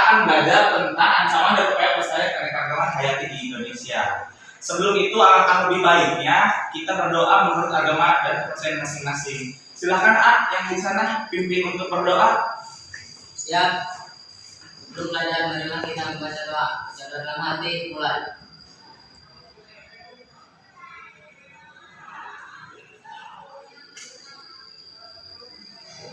akan belajar tentang ancaman dan upaya pelestarian keanekaragaman hayati di Indonesia. Sebelum itu, alangkah lebih baiknya kita berdoa menurut agama dan kepercayaan masing-masing. Silakan yang di sana pimpin untuk berdoa. Siap. Sebelum belajar, marilah kita membaca doa. Jaga dalam hati, mulai.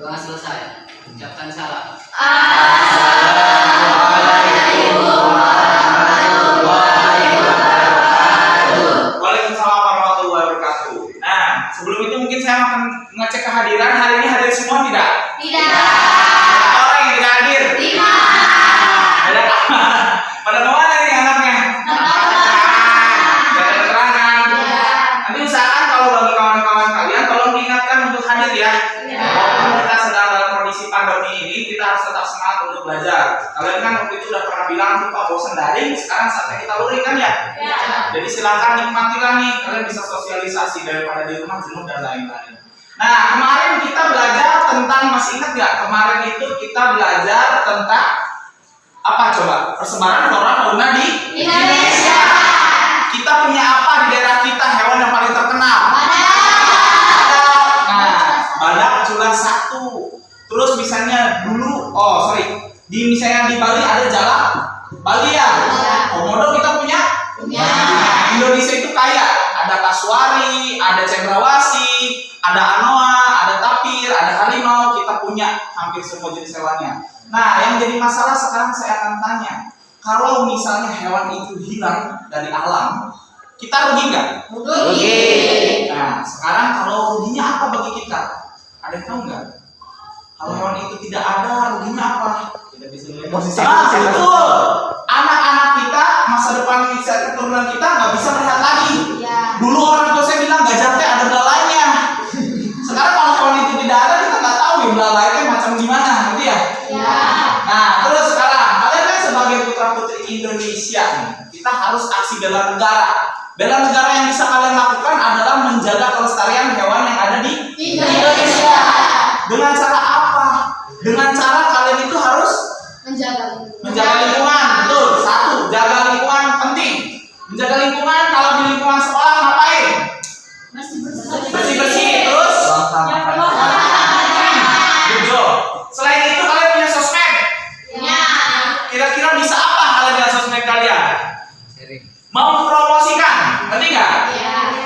Doa selesai. Ucapkan salam. Assalamualaikum warahmatullahi wabarakatuh. Waalaikumsalam warahmatullahi wabarakatuh. Nah, sebelum itu mungkin saya akan mengecek kehadiran. Hari ini hadir semua tidak? Tidak. Orang yang tidak hadir? 5. Ada apa? Pada kemana nih anaknya? Ada keterangan. Nanti usahakan kalau bagi kawan-kawan kalian, tolong diingatkan untuk hadir ya. Walaupun kita sedang dalam kondisi pandemi ini, kita harus tetap semangat untuk belajar. Kalian kan waktu itu sudah pernah bilang tuh Pak bosan daring, sekarang saatnya kita luring kan ya? Jadi silakan nikmatilah nih, kalian bisa sosialisasi daripada di rumah jenuh dan lain-lain. Nah, kemarin kita belajar tentang, masih ingat nggak? Kemarin itu kita belajar tentang apa coba? Persebaran flora fauna di Indonesia. Kita punya apa di daerah kita, hewan yang paling terkenal? Badak cula 1. Terus misalnya dulu, misalnya di Bali ada jalak Bali ya. Komodo kita punya. Nah, Indonesia itu kaya. Ada kasuari, ada cendrawasih, ada anoa, ada tapir, ada harimau. Kita punya hampir semua jenis hewannya. Nah, yang jadi masalah sekarang saya akan tanya, kalau misalnya hewan itu hilang dari alam, kita rugi nggak? Rugi. Nah, sekarang kalau ruginya apa bagi kita? Ada yang tahu nggak? Kalau hewan itu tidak ada, ruginya apa? Tidak bisa betul. Anak-anak kita, masa depan kita, keturunan kita nggak bisa melihat lagi. Dulu orang tua saya bilang gajah teh ada belalainya. Sekarang kalau hewan itu tidak ada, kita nggak tahu ya belalainya macam gimana, gitu ya? Nah, terus sekarang kalian kan sebagai putra putri Indonesia, kita harus aksi bela negara. Bela negara yang bisa kalian lakukan adalah menjaga kelestarian hewan yang ada di Indonesia. Dengan cara apa? Dengan cara kalian itu harus menjaga lingkungan. Betul. 1, jaga lingkungan penting. Menjaga lingkungan, kalau di lingkungan sekolah ngapain? Bersih-bersih. Terus? Betul. Selain itu kalian punya sosmed? Kira-kira bisa apa kalian dengan sosmed kalian? Mempromosikan, penting nggak?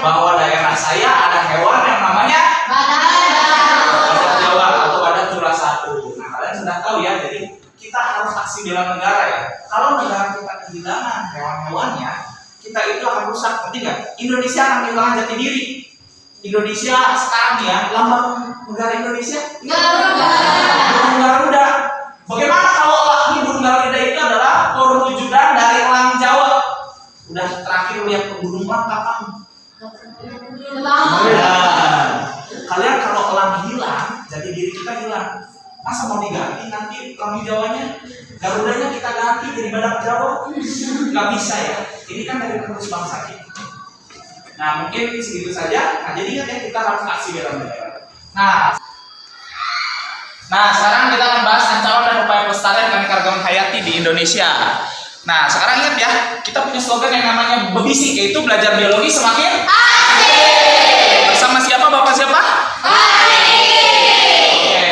Bahwa daerah saya ada hewan yang namanya badak Jawa atau badak cula 1. Nah, kalian sudah tahu ya. Jadi kita harus aksi bela negara ya. Kalau negara kita kehilangan hewan-hewannya, kita itu akan rusak, penting nggak? Indonesia akan kehilangan jati diri. Indonesia sekarang ya, lambang negara Indonesia burung Garuda. Bagaimana kalau burung Garuda itu adalah perwujudan dari elang Jawa? Udah terakhir lihat burung elang kapan? Kalian kalau elang hilang, jadi diri kita hilang. Masa mau diganti nanti elang Jawanya? Garudanya kita ganti jadi badak Jawa? Nggak bisa ya. Ini kan dari penerus bangsa kita. Nah, mungkin segitu saja. Nah, jadi ingat ya, kita harus aksi bela negara. Nah, sekarang kita akan bahas ancaman dan upaya pelestarian keanekaragaman hayati di Indonesia. Nah, sekarang ingat ya, kita punya slogan yang namanya BEBISIK, yaitu belajar biologi semakin asik. Bersama siapa? Bapak siapa? Oke.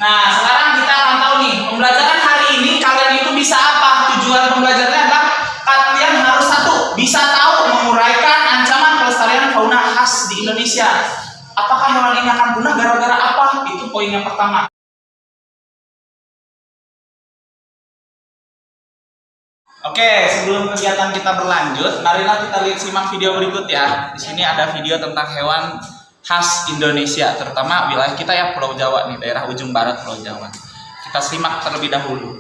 Nah, sekarang kita akan tahu nih, pembelajaran hari ini kalian itu bisa apa? Tujuan pembelajarannya adalah kalian harus 1, bisa tahu menguraikan ancaman pelestarian fauna khas di Indonesia. Apakah hewan ini akan punah gara-gara apa? Itu poin yang pertama. Oke, sebelum kegiatan kita berlanjut, marilah kita simak video berikut ya. Di sini ada video tentang hewan khas Indonesia, terutama wilayah kita ya, Pulau Jawa nih, daerah ujung barat Pulau Jawa. Kita simak terlebih dahulu.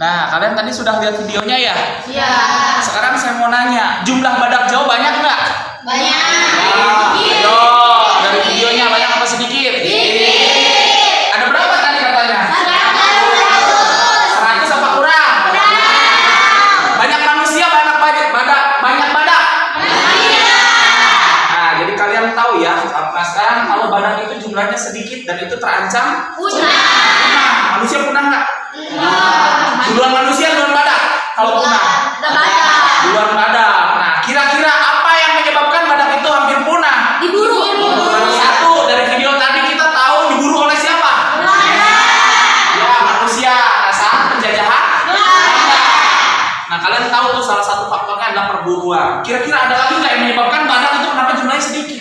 Nah, kalian tadi sudah lihat videonya ya? Iya. Sekarang saya mau nanya, jumlah badak Jawa banyak nggak? Banyak. Ayo, dari videonya banyak apa sedikit? Ada berapa tadi katanya? 100 apa kurang? tahu ya. Nah, sekarang kalau badak itu jumlahnya sedikit dan itu terancam Punah. punah. Manusia punah nggak? Duluan manusia, duluan badak. Kalau punah, duluan badak. Nah, kira-kira apa yang menyebabkan badak itu hampir punah? Diburu. Satu, dari video tadi kita tahu diburu oleh siapa? Ya, manusia. Nah, saat penjajahan. Nah, kalian tahu tuh salah satu faktornya adalah perburuan. Kira-kira ada lagi nggak yang menyebabkan badak itu kenapa jumlahnya sedikit?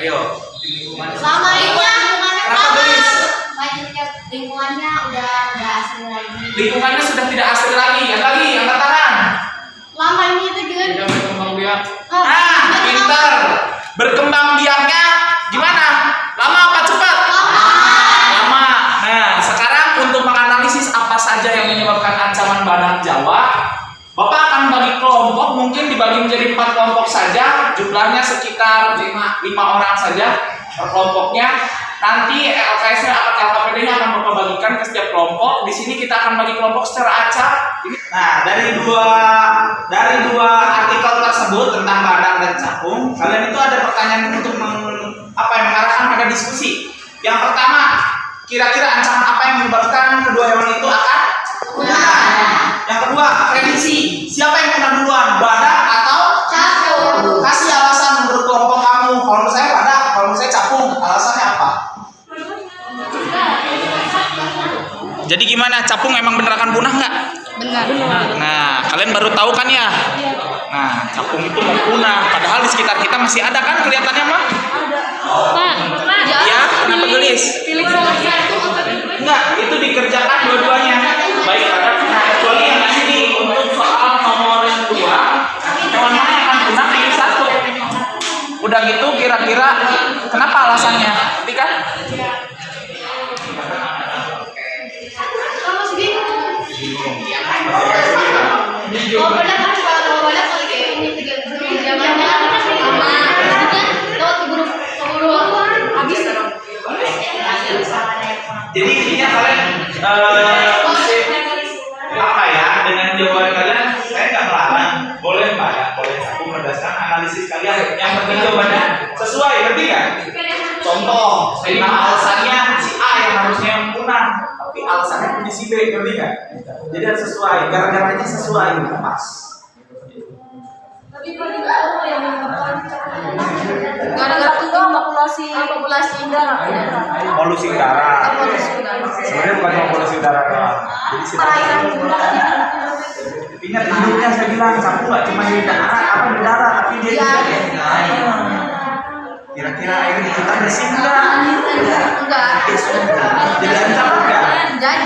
Ayo, di lingkungan. Lingkungannya udah asli lagi. Lingkungannya sudah tidak asli lagi. Yang lagi, angkat tangan. Lama ini tuh juga. Tidak berkembang biak. Nah, pinter. Berkembang biaknya gimana? Lama apa cepat? Lama. Nah, sekarang untuk menganalisis apa saja yang menyebabkan ancaman badak Jawa, Bapak akan bagi kelompok, mungkin dibagi menjadi 4 kelompok saja, jumlahnya sekitar 5 orang saja per kelompoknya. Nanti LKS-nya atau LKPD-nya akan Bapak bagikan ke setiap kelompok. Di sini kita akan bagi kelompok secara acak. Nah, dari dua artikel tersebut tentang badak dan capung, kalian itu ada pertanyaan untuk mengarahkan pada diskusi. Yang pertama, kira-kira ancaman apa yang menyebabkan kedua hewan itu akan punah? Yang kedua, prediksi. Siapa yang punah duluan, badak atau capung? Kasih alasan menurut kelompok kamu. Kalau menurut saya badak, kalau menurut saya capung. Alasannya apa? Jadi gimana? Capung emang bener akan punah nggak? Benar. Nah, kalian baru tahu kan ya? Nah, capung itu mau punah. Padahal di sekitar kita masih ada kan kelihatannya mah? Pak. Ya, kenapa gelis? Pilih salah satu. Enggak, itu dikerjakan dua-duanya. Baik, ada kecuali yang di sini untuk soal nomor yang 2, hewan mana yang akan punah pilih satu. Udah gitu kira-kira kenapa alasannya? Ngerti kan? Kamu bingung. Oh, benar kan kalau badak kali kayak ini zamannya lama. Kalau keburu habis dong. Jadi intinya kalian apa ya, dengan jawaban kalian saya nggak melarang, boleh banyak, boleh aku berdasarkan analisis kalian. Yang penting jawabannya sesuai, ngerti nggak? Contoh, saya alasannya si A yang harusnya yang punah, tapi alasannya punya si B, ngerti nggak? Jadi harus sesuai, gara-garanya sesuai, pas. Gara-gara itu populasi udara. Polusi udara. Sebenarnya bukan cuma polusi udara doang. Jadi ingat hidupnya saya bilang capung nggak cuma di darat, di darat, tapi dia juga di air. Kira-kira air di kita bersih nggak? Enggak. Jadi ancaman nggak? Jadi.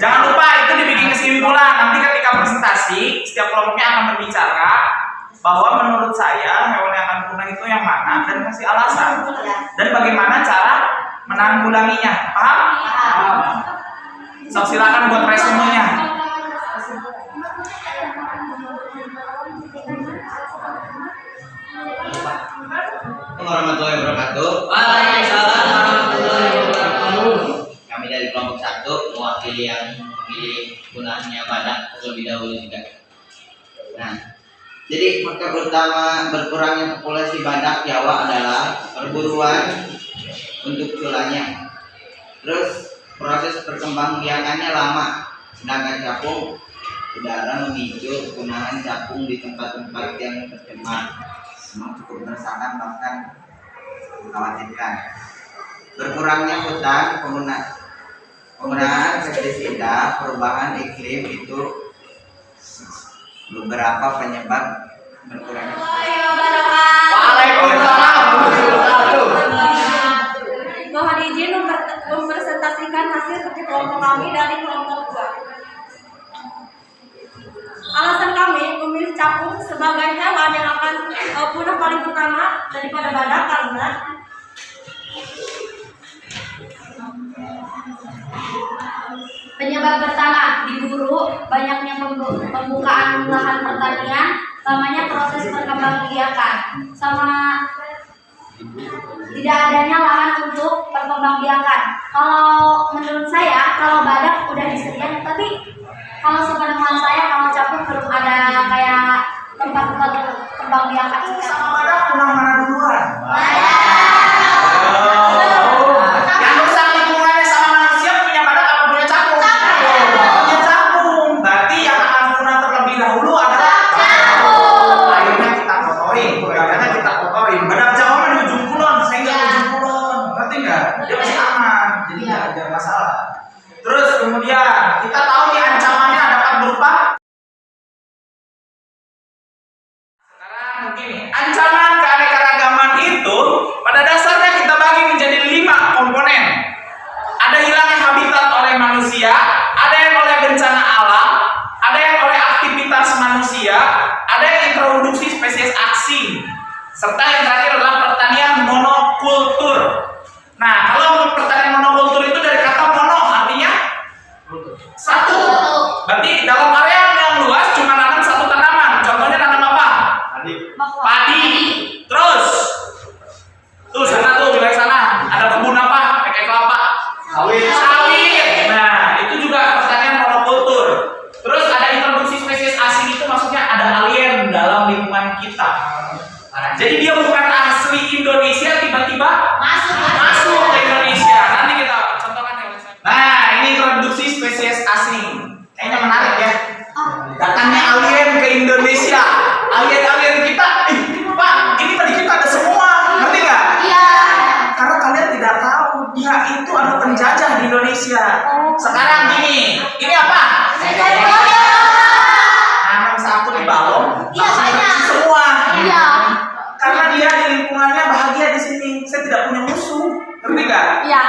Jangan lupa itu dibikin kesimpulan. Nanti ketika presentasi, setiap kelompoknya akan berbicara bahwa menurut saya hewan yang akan punah itu yang mana dan kasih alasan dan bagaimana cara menanggulanginya. Paham? So, silakan buat resumenya. Assalamualaikum warahmatullahi wabarakatuh. Waalaikumsalam warahmatullahi wabarakatuh. Kami dari kelompok 1 mewakili yang memilih punahnya badak terlebih dahulu juga. Nah, jadi faktor utama berkurangnya populasi badak Jawa adalah perburuan untuk culanya. Terus proses perkembangbiakannya lama, sedangkan capung udara memicu kepunahan capung di tempat-tempat yang tercemar. Memang cukup meresahkan bahkan mengkhawatirkan. Berkurangnya hutan, penggunaan pestisida, perubahan iklim itu beberapa penyebab berkurangnya. Waalaikumsalam. Mohon izin mempresentasikan hasil kerja kelompok kami dari kelompok 2. Alasan kami memilih capung sebagai hewan yang akan punah paling pertama daripada badak karena Penyebab Penyebab pertama, diburu banyaknya pembukaan lahan pertanian, lamanya proses perkembangbiakan, sama tidak adanya lahan untuk perkembangbiakan. Kalau menurut saya, kalau badak udah disediakan, tapi kalau sepengetahuan saya, kalau capung belum ada kayak tempat-tempat perkembangbiakan. Sama badak pernah mana duluan? Yang rusak lingkungannya sama manusia punya badak apa punya capung? Punya capung. Berarti yang akan punah terlebih dahulu adalah capung. Akhirnya kita kotorin, karena kita kotorin. Badak Jawa mah di ujung kulon, saya nggak di ujung kulon, ngerti nggak? Dia masih aman, jadi nggak ada masalah. Terus kemudian kita tahu nih ancamannya dapat berupa. Sekarang begini, ancaman keanekaragaman itu pada dasarnya kita bagi menjadi 5 komponen. Ada hilangnya habitat oleh manusia, ada yang oleh bencana alam, ada yang oleh aktivitas manusia, ada yang introduksi spesies asing, serta yang terakhir adalah pertanian monokultur. Nah, kalau pertanian monokultur itu dari kata mono artinya satu. Berarti dalam area yang luas cuma nanam satu tanaman. Contohnya nanam apa? Padi. Terus tuh sana tuh wilayah sana ada kebun apa? Kayak kelapa. Sawit. Nah, itu juga pertanian monokultur. Terus ada introduksi spesies asing, itu maksudnya ada alien dalam lingkungan kita. Jadi dia bukan asli Indonesia, tiba-tiba masuk ke Indonesia. Nanti kita contohkan ya. Nah, ini introduksi spesies asing. Kayaknya menarik ya. Datangnya alien ke Indonesia. Alien kita, Pak, ini tadi kita ada semua. Ngerti nggak? Iya. Karena kalian tidak tahu dia itu ada penjajah di Indonesia. Sekarang gini, ini apa? Nanam satu di balong, Iya, langsung banyak. bersih semua. Iya. Karena dia di lingkungannya bahagia di sini. Saya tidak punya musuh, ngerti nggak? Iya.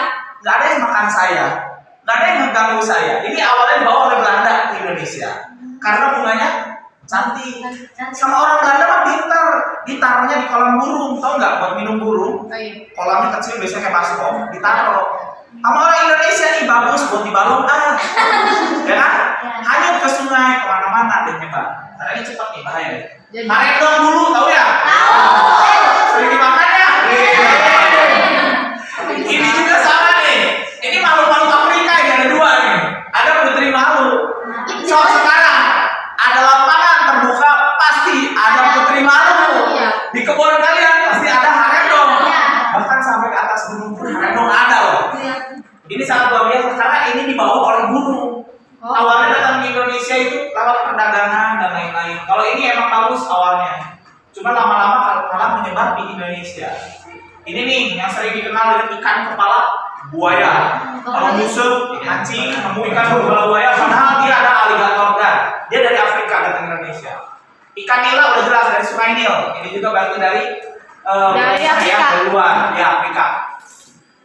Nggak ada yang makan saya, nggak ada yang mengganggu saya. Ini awalnya dibawa oleh Belanda ke Indonesia karena bunganya cantik. Sama orang Belanda mah pintar, ditaruhnya di kolam burung, tau nggak? Buat minum burung, kolamnya kecil biasanya kayak baskom, ditaruh. Sama orang Indonesia nih bagus buat di balong ya kan? Hanyut ke sungai kemana-mana deh nyebar. Caranya cepat nih bahaya. Karet dong dulu, tahu ya? Sering dimakan ya? Ini juga sama nih. Ini makhluk-makhluk Afrika yang ada 2 nih. Ada putri makhluk. So sekarang ada lapangan terbuka, pasti ada putri makhluk. Di kebun kalian pasti ada haredong. Bahkan sampai ke atas gunung pun haredong ada loh. Ini sangat luar biasa karena ini dibawa oleh burung. Awalnya datang di Indonesia itu lewat perdagangan dan lain-lain. Kalau ini emang bagus awalnya, cuma lama-lama malah menyebar di Indonesia. Ini nih yang sering dikenal dengan ikan kepala buaya. Kalau musuh mancing nemu ikan kepala buaya, padahal dia ada aligator dan dia dari Afrika datang ke Indonesia. Ikan nila udah jelas dari Sungai Nil. Ini juga berarti dari Afrika. Keluar ya Afrika.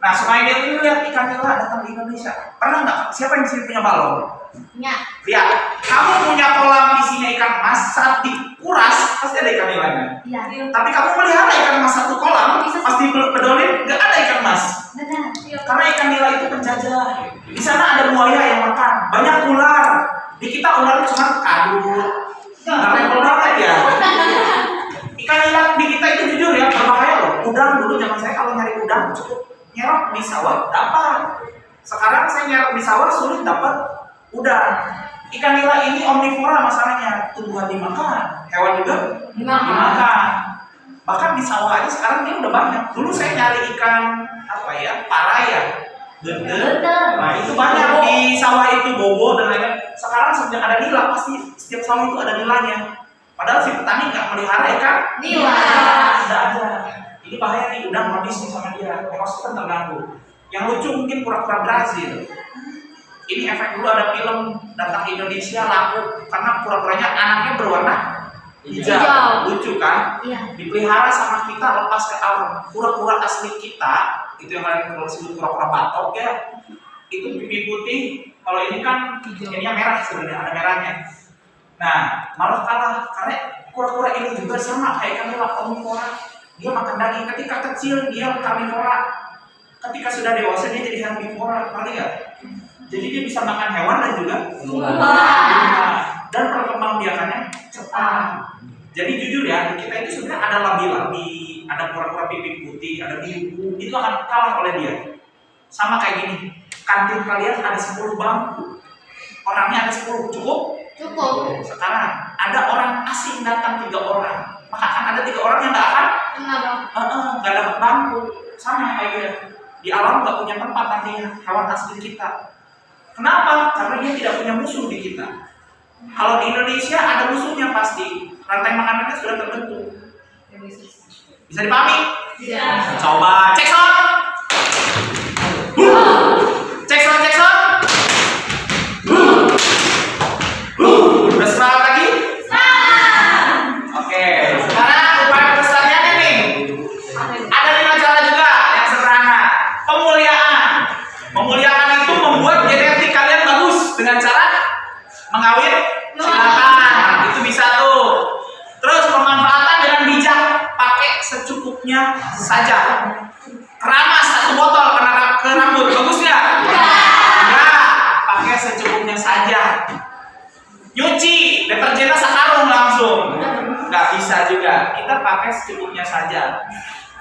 Nah, Sungai Nil ini lihat ikan nila datang di Indonesia. Pernah nggak? Siapa yang di sini punya balon? Lihat, kamu punya kolam isinya ikan mas, saat dikuras pasti ada ikan nilanya. Iya. Tapi kamu melihara ikan mas satu kolam, pasti pedolin nggak ada ikan mas. Benar. Karena ikan nila itu penjajah. Di sana ada buaya yang makan, banyak ular. Di kita ular cuma kadut, nggak level banget ya. Ikan nila di kita itu jujur ya berbahaya loh. Udang dulu zaman saya kalau nyari udang cukup nyerok di sawah dapat. Sekarang saya nyerok di sawah sulit dapat udang. Ikan nila ini omnivora masalahnya, tumbuhan dimakan, hewan juga dimakan. Bahkan di sawah aja sekarang ini udah banyak. Dulu saya nyari ikan apa ya, paraya, gede. Nah itu banyak di sawah itu, bobo dan lain-lain. Sekarang sejak ada nila pasti setiap sawah itu ada nilanya. Padahal si petani nggak melihara ikan Nila. Ada aja. Ini bahaya nih, udang habis nih sama dia, ekosistem terganggu. Yang lucu mungkin kura-kura Brazil. Ini efek dulu ada film datang ke Indonesia laku karena kura-kuranya anaknya berwarna hijau. Lucu kan? Iya. Dipelihara sama kita lepas ke alam. Kura-kura asli kita itu yang kalian sebut kura-kura batok ya. Itu pipi putih. Kalau ini kan ininya merah sebenarnya, ada merahnya. Nah, malah kalah karena kura-kura ini juga sama kayak kami omnivora. Dia makan daging. Ketika kecil dia karnivora. Ketika sudah dewasa dia jadi herbivora. Ngerti nggak? Jadi dia bisa makan hewan dan juga dan perkembangbiakannya cepat. Jadi jujur ya, di kita itu sebenarnya ada labi-labi, ada kura-kura pipi putih, ada biru, itu akan kalah oleh dia. Sama kayak gini, kantin kalian ada 10 bangku, orangnya ada 10, cukup? Cukup. Sekarang ada orang asing datang 3 orang, maka akan ada 3 orang yang nggak akan nggak dapat bangku. Sama kayak gitu. Di alam nggak punya tempat nantinya hewan asli kita. Kenapa? Karena dia tidak punya musuh di kita. Kalau di Indonesia ada musuhnya pasti, rantai makanannya sudah terbentuk. Bisa dipahami? Iya. Coba cek sound. Cek sound, cek sound. Udah semangat lagi? Oke, sekarang upaya pelestariannya nih. Ada 5 cara juga yang sederhana. Pemuliaan. Memuliakan itu membuat genetik kalian bagus dengan cara mengawin. Silakan, itu bisa tuh. Terus pemanfaatan dengan bijak, pakai secukupnya saja. Keramas 1 botol ke rambut, bagus nggak? Enggak, pakai secukupnya saja. Nyuci deterjennya sekarung langsung, nggak bisa juga. Kita pakai secukupnya saja.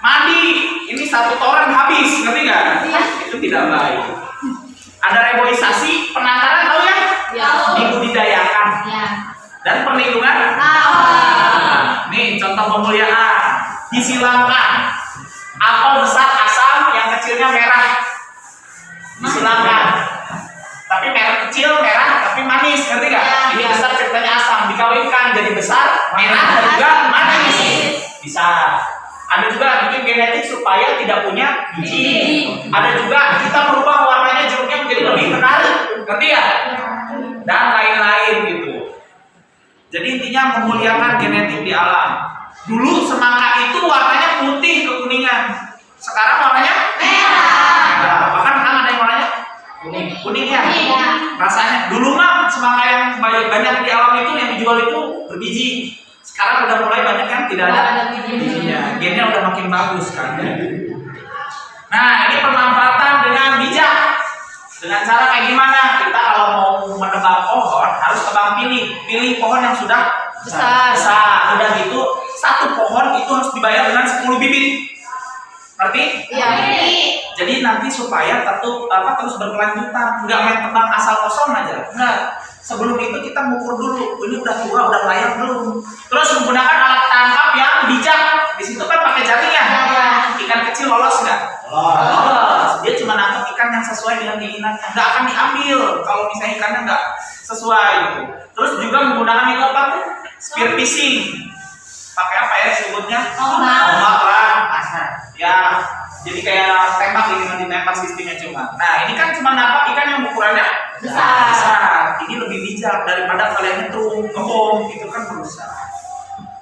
Mandi, ini 1 toren habis, ngerti nggak? Itu tidak baik. Ada reboisasi, penangkaran tahu ya? Dibudidayakan. Dan perlindungan. Nih contoh pemuliaan. Disilamkan. Apel besar asam, yang kecilnya merah. Disilamkan. Tapi merah kecil, merah tapi manis, ngerti nggak? Ini besar ceritanya asam, dikawinkan jadi besar, merah dan juga manis. Bisa. Ada juga bikin genetik supaya tidak punya biji. Ada juga kita merubah warnanya jeruknya menjadi lebih menarik, ngerti ya? Dan lain-lain gitu. Jadi intinya memuliakan genetik di alam. Dulu semangka itu warnanya putih kekuningan. Sekarang warnanya merah. Bahkan sekarang ada yang warnanya kuning ya. Rasanya dulu mah semangka yang banyak di alam itu yang dijual itu berbiji. Sekarang udah mulai banyak kan tidak ada bijinya. Gennya udah makin bagus kan. Nah, ini pemanfaatan dengan bijak. Dengan cara kayak gimana? Kita kalau mau menebang pohon harus tebang pilih pohon yang sudah besar. Udah gitu 1 pohon itu harus dibayar dengan 10 bibit. Ngerti? Iya. Jadi nanti supaya terus berkelanjutan, nggak main tebang asal kosong aja. Nah, sebelum itu kita ngukur dulu, ini udah tua, udah layak belum. Terus menggunakan alat tangkap yang bijak. Di situ kan pakai jaring ya. Ikan kecil lolos nggak? Lolos. Dia cuma nangkep ikan yang sesuai dengan keinginannya. Nggak akan diambil kalau misalnya ikannya nggak sesuai gitu. Terus juga menggunakan itu apa tuh? Spear fishing. Pakai apa ya sebutnya? Ombak lah. Ya, jadi kayak tembak ini nanti tembak sistemnya cuma. Nah, ini kan cuma nangkap ikan yang ukurannya besar. Ini lebih bijak daripada kalian nyetrum, ngebom, itu kan berusaha.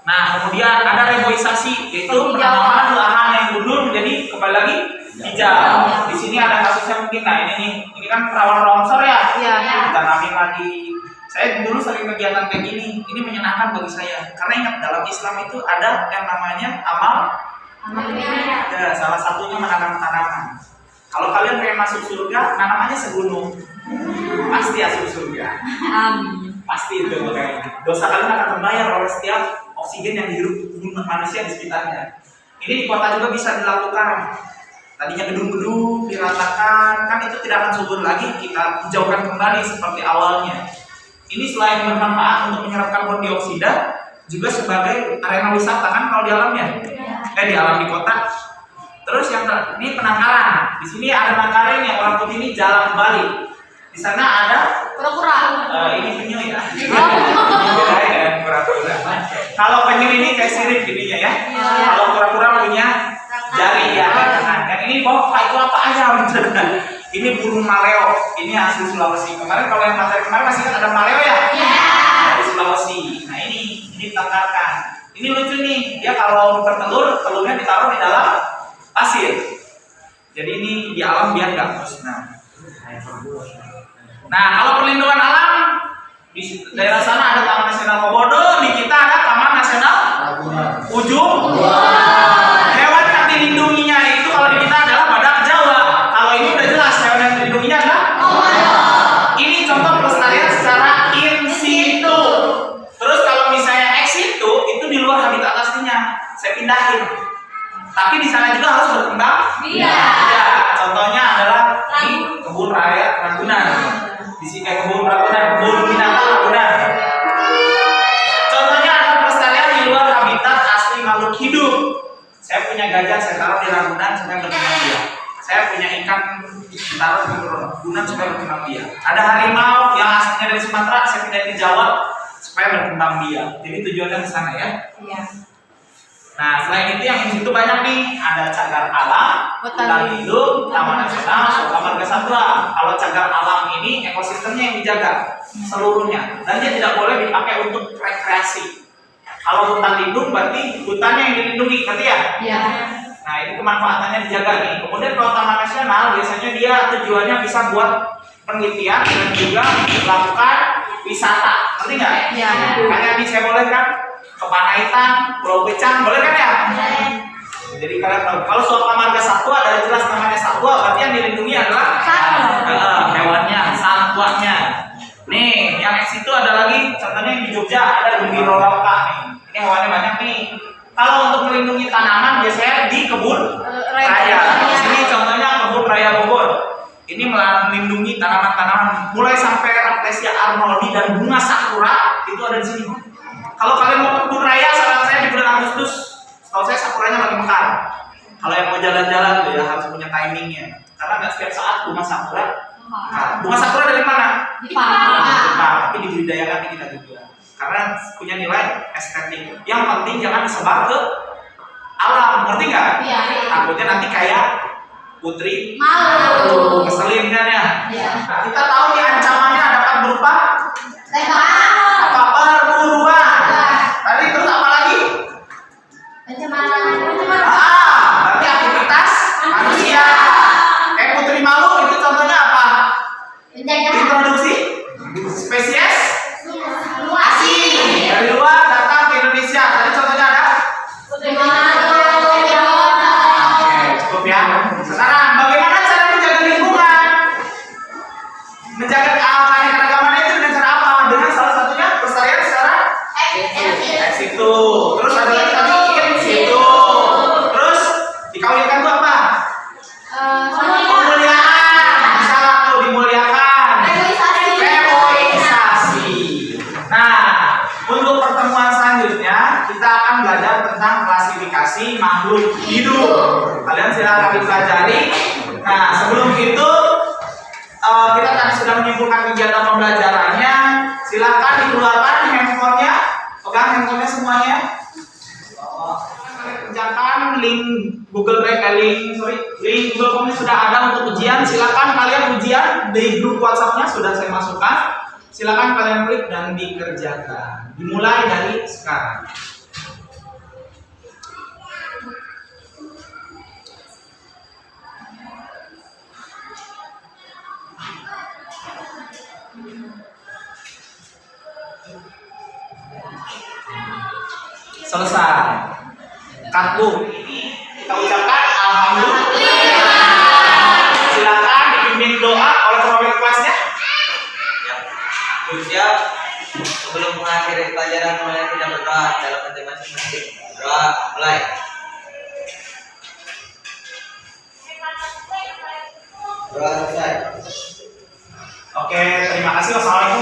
Nah, kemudian ada reboisasi, yaitu penanaman lahan yang gundul menjadi kembali lagi hijau. Di sini ada kasusnya mungkin, nah ini kan rawan longsor ya. Ditanamin lagi. Saya dulu sering kegiatan kayak gini, ini menyenangkan bagi saya. Karena ingat dalam Islam itu ada yang namanya amal. Ya, salah satunya menanam tanaman. Kalau kalian pengen masuk surga, nanam aja segunung. Pasti masuk surga. Pasti itu kayaknya. Dosa kalian akan terbayar oleh setiap oksigen yang dihirup manusia di sekitarnya. Ini di kota juga bisa dilakukan. Tadinya gedung-gedung diratakan, kan itu tidak akan subur lagi. Kita hijaukan kembali seperti awalnya. Ini selain bermanfaat untuk menyerap karbon dioksida, juga sebagai arena wisata kan kalau di alamnya. Di alam di kota. Terus yang ini penangkaran. Di sini ada penangkaran yang orang putih ini jalan kembali. Di sana ada Kura-kura. ini penyu ya. Kura-kura. Kalau penyu ini kayak sirip ininya ya. Kalau kura-kura punya jari ya. Yang ini bawa itu apa ayam gitu. Ini burung maleo. Ini asli Sulawesi. Kemarin kalau yang materi kemarin masih kan ada maleo ya. Dari Sulawesi. Nah ini ditangkarkan. Ini lucu nih, dia kalau bertelur, telurnya ditaruh di dalam pasir. Jadi ini di alam biar nggak musnah. Nah, kalau perlindungan alam di daerah sana ada Taman Nasional Komodo, di kita ada Taman Nasional Ujung. Hewan yang dilindunginya itu kalau di kita adalah badak Jawa. Kalau ini udah jelas hewan yang dilindunginya adalah komodo. luar habitat aslinya, saya pindahin. Tapi di sana juga harus berkembang. Iya. Ya, contohnya adalah di kebun raya Ragunan. Di sini kayak kebun Ragunan, kebun binatang Ragunan. Contohnya adalah pelestarian di luar habitat asli makhluk hidup. Saya punya gajah, saya taruh di Ragunan supaya berkembang biak. Saya punya ikan, taruh di Ragunan supaya berkembang biak. Ada harimau yang aslinya dari Sumatera, saya pindahin ke Jawa supaya berkembang biak. Jadi tujuannya ke sana ya. Iya. Nah, selain itu yang di situ banyak nih, ada cagar alam, hutan lindung, taman nasional, suaka marga satwa. Kalau cagar alam ini ekosistemnya yang dijaga seluruhnya, dan dia tidak boleh dipakai untuk rekreasi. Kalau hutan lindung berarti hutannya yang dilindungi, ngerti ya? Iya. Nah, ini kemanfaatannya dijaga nih. Kemudian kalau taman nasional biasanya dia tujuannya bisa buat penelitian dan juga melakukan wisata, ngerti nggak? Iya. Kayak ini saya boleh kan? Ke Panaitan, Pulau Pecang, boleh kan ya? Jadi kalian tahu, kalau suaka marga satwa ada jelas namanya satwa, berarti yang dilindungi adalah hewannya, satwanya. Nih, yang X itu ada lagi, contohnya yang di Jogja ada Gembira Lauka nih. Ini hewannya banyak nih. Kalau untuk melindungi tanaman biasanya di kebun raya. Di sini contohnya kebun raya Bogor. Ini melindungi tanaman-tanaman mulai sampai Artesia arnoldi dan bunga sakura itu ada di sini. Kalau kalian mau ke kebun raya, saran saya di bulan Agustus. Setahu saya sakuranya lagi mekar. Kalau yang mau jalan-jalan tuh ya harus punya timingnya. Karena nggak setiap saat bunga sakura. Nah, bunga sakura dari mana? Di Palembang. Nah, tapi dibudidayakan di kita juga. Karena punya nilai estetik. Yang penting jangan disebar ke alam, ngerti nggak? Iya. Takutnya nanti kayak Putri Malu. ngeselin kan ya? Iya. Nah, kita tahu nih ancamannya dapat berupa Tembak. perburuan. Tadi terus apa lagi? Pencemaran. Berarti aktivitas manusia. Putri malu itu contohnya apa? Penjajahan. Introduksi spesies Luas. dari luar datang ke Indonesia. Tadi contohnya ada? Oke, cukup ya. Sekarang bagaimana cara menjaga lingkungan? Menjaga keanekaragaman itu dengan cara apa? Dengan salah satunya pelestarian secara ex situ. Terus ada lagi tadi in situ. Terus dikawinkan itu apa? Pemuliaan. Bisa tuh dimuliakan. Reboisasi. Nah, untuk pertemuan selanjutnya kita akan belajar tentang klasifikasi makhluk hidup. Kalian silakan dipelajari. Nah, sebelum itu kita tadi sudah menyimpulkan kegiatan pembelajarannya. Silakan dikeluarkan handphonenya, pegang handphonenya semuanya. Kalian kerjakan link Google Drive, link Google Form sudah ada untuk ujian. Silakan kalian ujian di grup WhatsApp-nya sudah saya masukkan. Silakan kalian klik dan dikerjakan. Dimulai dari sekarang. Selesai. Kartu kita ucapkan alhamdulillah. Silakan dipimpin doa oleh pemimpin kelasnya. Siap. Sebelum mengakhiri pelajaran, kalian tidak berdoa dalam hati masing-masing. Doa mulai. Doa selesai. Oke, terima kasih. Wassalamualaikum.